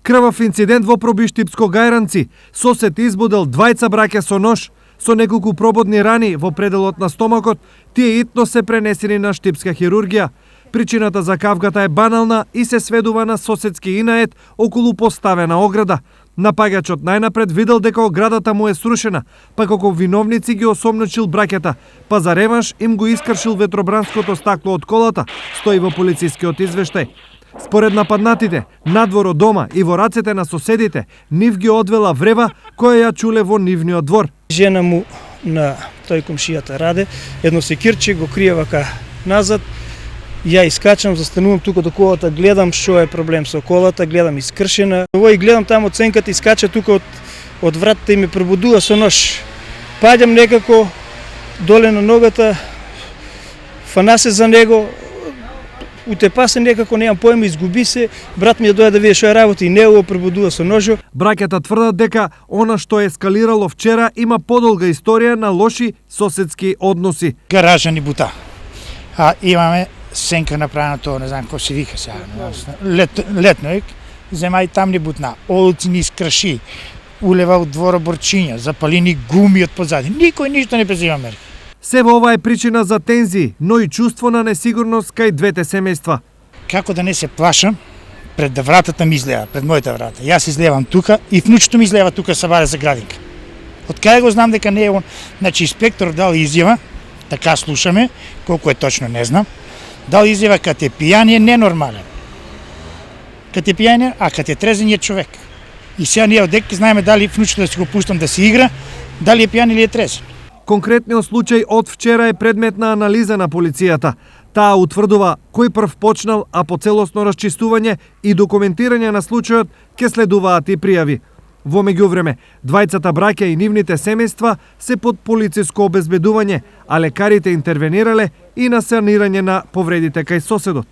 Крвав инцидент во Пробиштипско Гајранци. Сосед избудел двајца браќа со нож, со неколку прободни рани во пределот на стомакот. Тие итно се пренесени на штипска хирургија. Причината за кавгата е банална и се сведува на соседски инает околу поставена ограда. Напаѓачот најнапред видел дека оградата му е срушена, па како виновници ги осомночил браќата, па за реванш им го искршил ветробранското стакло од колата, стои во полицискиот извештај. Според нападнатите, надвор од дома и во рацете на соседите, нив ги одвела врева која ја чуле во нивниот двор. Жена му на тој комшијата Раде, едно секирче го крие вака назад. Ја искачам, застанувам тука до колата, гледам што е проблем со колата, гледам искршена. Овој гледам таму оценката, искача тука од вратата и ме пробудува со нож. Паѓам некако доле на ногата, фана се за него, утепа се некако, немам појма, изгуби се. Брат ми ја дојде да види што е работа и него пробудува со ножо. Браќата тврдат дека она што ескалирало вчера има подолга историја на лоши соседски односи. Гаража ни бута. Имаме сенка направена тоа, не знам кој се вика сега. Летноик, зема и там ни бутна. Олци ни искраши, улева од двора борчиња, запали ни гуми од позади. Никој ништо не презима мерки. Се во ова е причина за тензии, но и чувство на несигурност кај двете семејства. Како да не се плашам, пред вратата ми излева, пред мојата врата. Јас излевам тука и внучето ми излева тука са баре за градинка. Од кај го знам дека не е он? Значи инспектор дал изјава, така слушаме, колку е точно не знам. Дал изјава кад е пијан е ненормален. Кад е пијан, а кад е трезен е човек. И сега ние одек знаеме дали внучето да си го пуштам да си игра, дали е пијан или е трезен. Конкретниот случај од вчера е предмет на анализа на полицијата. Таа утврдува кој прв почнал, а по целосно расчистување и документирање на случајот ќе следуваат и пријави. Во меѓувреме, двајцата браќа и нивните семејства се под полициско обезбедување, а лекарите интервенирале и на санирање на повредите кај соседот.